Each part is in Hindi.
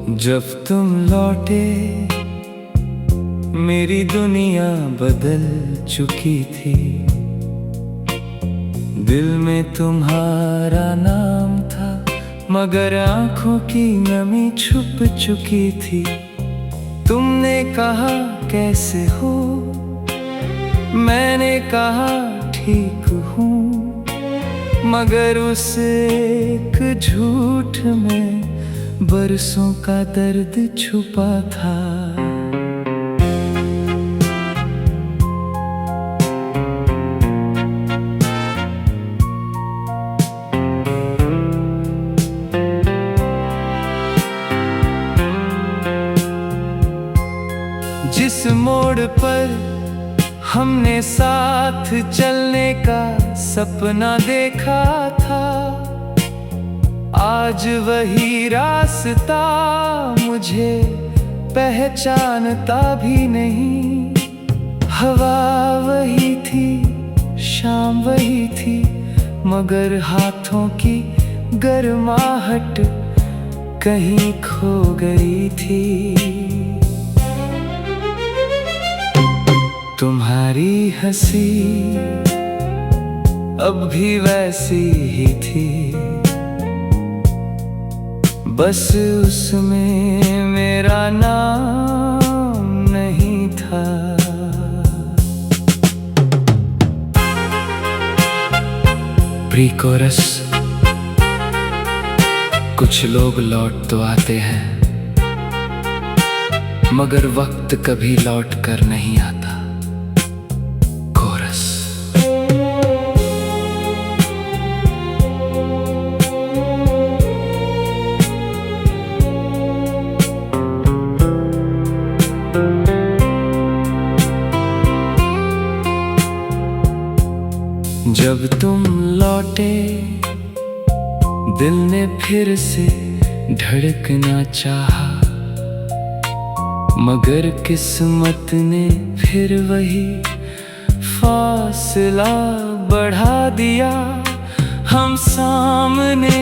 जब तुम लौटे मेरी दुनिया बदल चुकी थी। दिल में तुम्हारा नाम था मगर आंखों की नमी छुप चुकी थी। तुमने कहा कैसे हो, मैंने कहा ठीक हूँ, मगर उस एक झूठ में बरसों का दर्द छुपा था। जिस मोड़ पर हमने साथ चलने का सपना देखा था, आज वही रास्ता मुझे पहचानता भी नहीं। हवा वही थी, शाम वही थी, मगर हाथों की गर्माहट कहीं खो गई थी। तुम्हारी हंसी अब भी वैसी ही थी, बस उसमें मेरा नाम नहीं था। Pre coarse. कुछ लोग लौट तो आते हैं मगर वक्त कभी लौट कर नहीं आता। जब तुम लौटे दिल ने फिर से धड़कना चाहा, मगर किस्मत ने फिर वही फासला बढ़ा दिया। हम सामने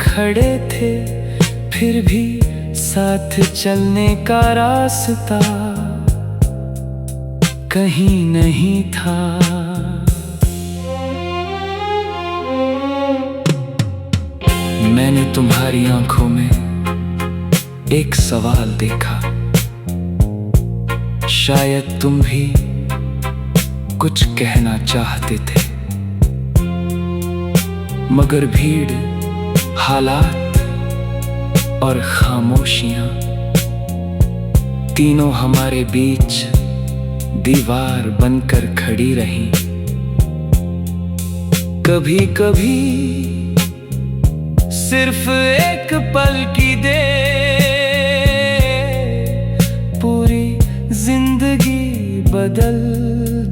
खड़े थे फिर भी साथ चलने का रास्ता कहीं नहीं था। मैंने तुम्हारी आंखों में एक सवाल देखा, शायद तुम भी कुछ कहना चाहते थे, मगर भीड़, हालात और खामोशियां तीनों हमारे बीच दीवार बनकर खड़ी रहीं। कभी कभी सिर्फ एक पल की दे पूरी जिंदगी बदल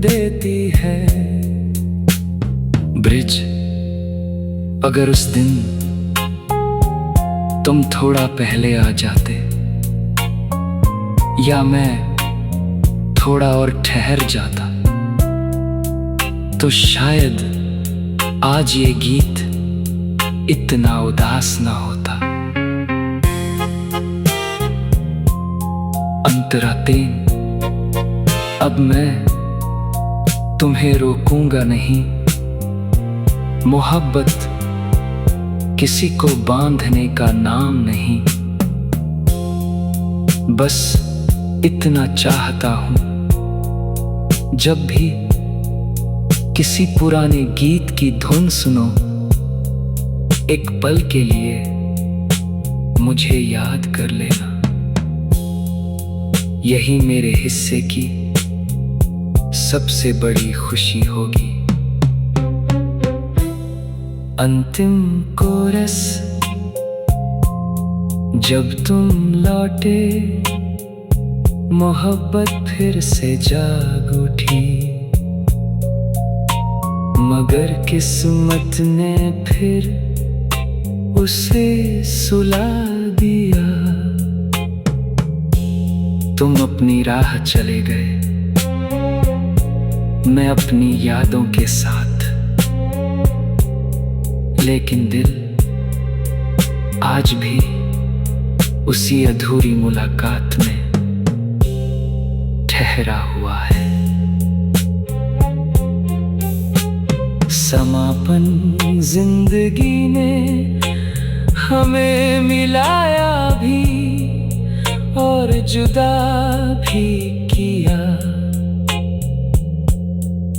देती है। ब्रिज। अगर उस दिन तुम थोड़ा पहले आ जाते या मैं थोड़ा और ठहर जाता तो शायद आज ये गीत इतना उदास ना होता। अंतरातेन। अब मैं तुम्हें रोकूंगा नहीं। मोहब्बत किसी को बांधने का नाम नहीं, बस इतना चाहता हूं जब भी किसी पुराने गीत की धुन सुनो, एक पल के लिए मुझे याद कर लेना। यही मेरे हिस्से की सबसे बड़ी खुशी होगी। अंतिम कोरस। जब तुम लौटे मोहब्बत फिर से जाग उठी, मगर किस्मत ने फिर उसे सुला दिया। तुम अपनी राह चले गए, मैं अपनी यादों के साथ, लेकिन दिल आज भी उसी अधूरी मुलाकात में ठहरा हुआ है। समापन जिंदगी ने हमें मिलाया भी और जुदा भी किया,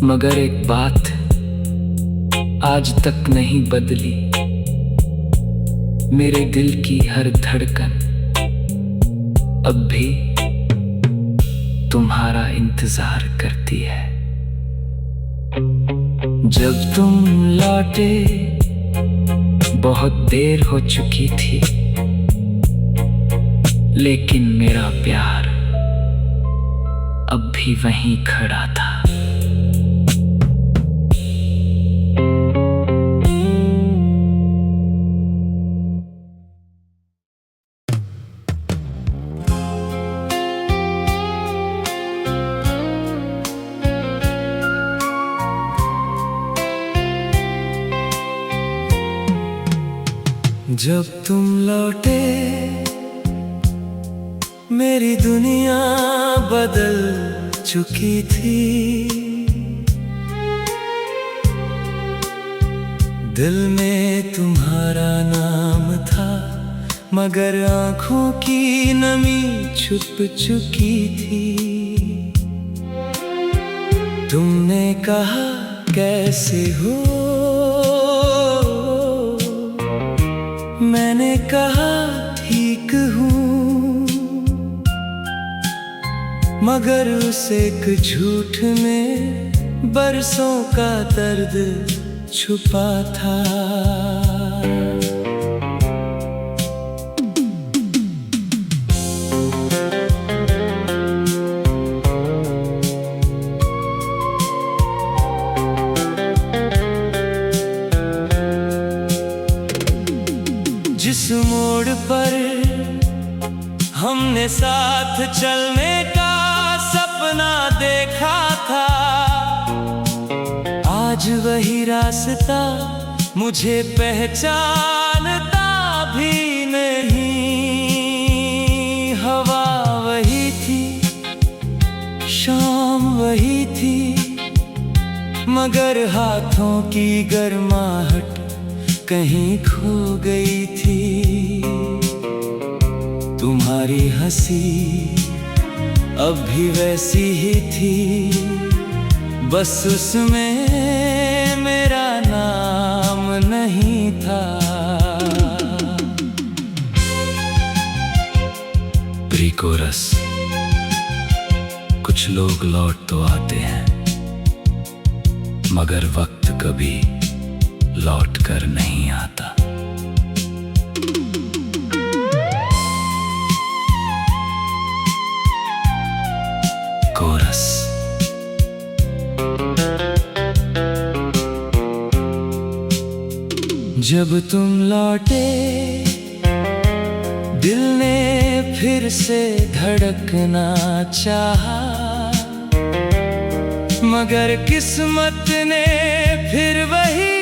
मगर एक बात आज तक नहीं बदली। मेरे दिल की हर धड़कन अब भी तुम्हारा इंतजार करती है। जब तुम लौटे बहुत देर हो चुकी थी, लेकिन मेरा प्यार अब भी वहीं खड़ा था। जब तुम लौटे मेरी दुनिया बदल चुकी थी। दिल में तुम्हारा नाम था, मगर आँखों की नमी छुप चुकी थी। तुमने कहा कैसे हो, मैंने कहा ठीक हूँ, मगर उस एक झूठ में बरसों का दर्द छुपा था। जिस मोड़ पर हमने साथ चलने का सपना देखा था, आज वही रास्ता मुझे पहचानता भी नहीं। हवा वही थी, शाम वही थी, मगर हाथों की गर्माहट कहीं खो गई थी। तुम्हारी हंसी अब भी वैसी ही थी, बस उसमें मेरा नाम नहीं था। प्री कोरस, कुछ लोग लौट तो आते हैं, मगर वक्त कभी लौट कर नहीं आता। कोरस। जब तुम लौटे दिल ने फिर से धड़कना चाहा, मगर किस्मत ने फिर वही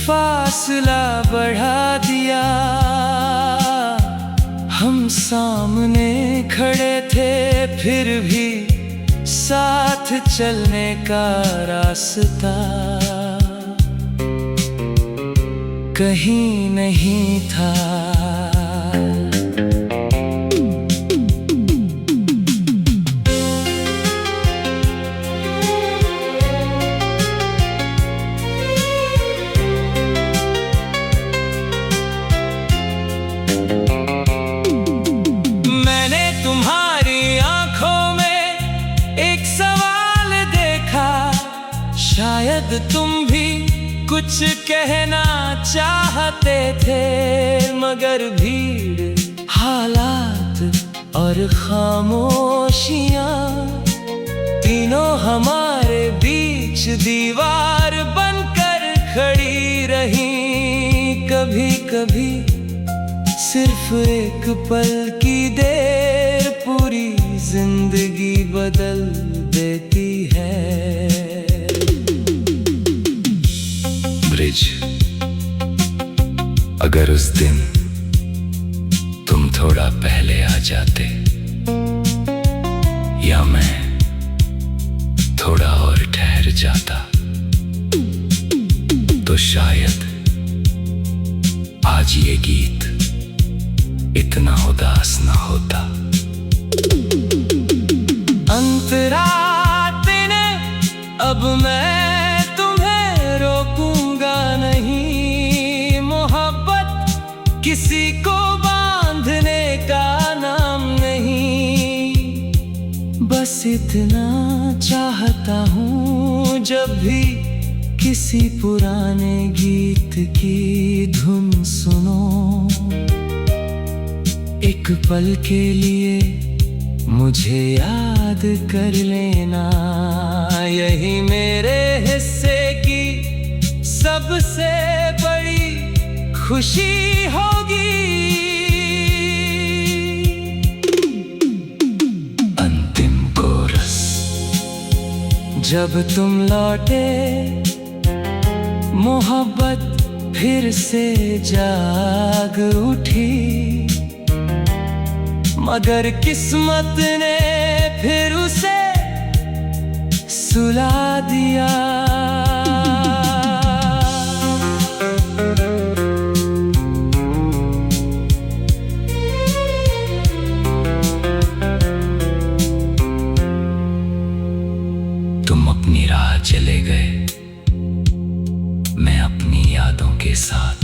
फासला बढ़ा दिया। हम सामने खड़े थे, फिर भी साथ चलने का रास्ता कहीं नहीं था। शायद तुम भी कुछ कहना चाहते थे, मगर भीड़, हालात और खामोशियां तीनों हमारे बीच दीवार बनकर खड़ी रही। कभी कभी सिर्फ एक पल की देर पूरी जिंदगी बदल देती है। ब्रिज, अगर उस दिन तुम थोड़ा पहले आ जाते, या मैं थोड़ा और ठहर जाता, तो शायद आज ये गीत इतना उदास ना होता। अंतरात ने अब मैं तुम्हें रोकूंगा नहीं, मोहब्बत किसी को बांधने का नाम नहीं। बस इतना चाहता हूँ जब भी किसी पुराने गीत की धुन सुनो, एक पल के लिए मुझे याद कर लेना। यही मेरे हिस्से की सबसे बड़ी खुशी होगी। अंतिम कोरस। जब तुम लौटे मोहब्बत फिर से जाग उठी, मगर किस्मत ने फिर उसे सुला दिया। तुम अपनी राह चले गए, मैं अपनी यादों के साथ,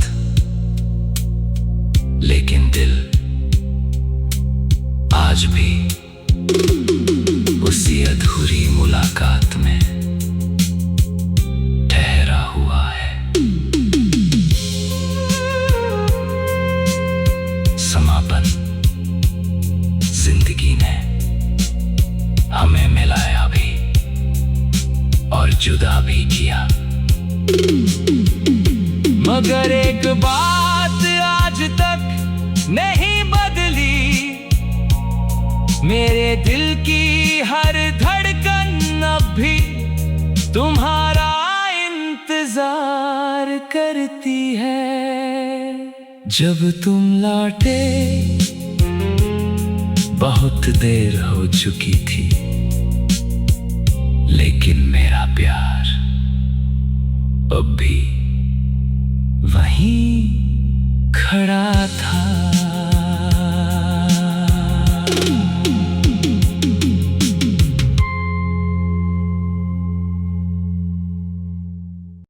लेकिन दिल आज भी उसी अधूरी मुलाकात में ठहरा हुआ है। समापन। जिंदगी ने हमें मिलाया भी और जुदा भी किया, मगर एक बात आज तक नहीं बदली, मेरे दिल की हर धड़कन अब भी तुम्हारा इंतजार करती है। जब तुम लौटे बहुत देर हो चुकी थी, लेकिन मेरा प्यार अब भी वहीं खड़ा था।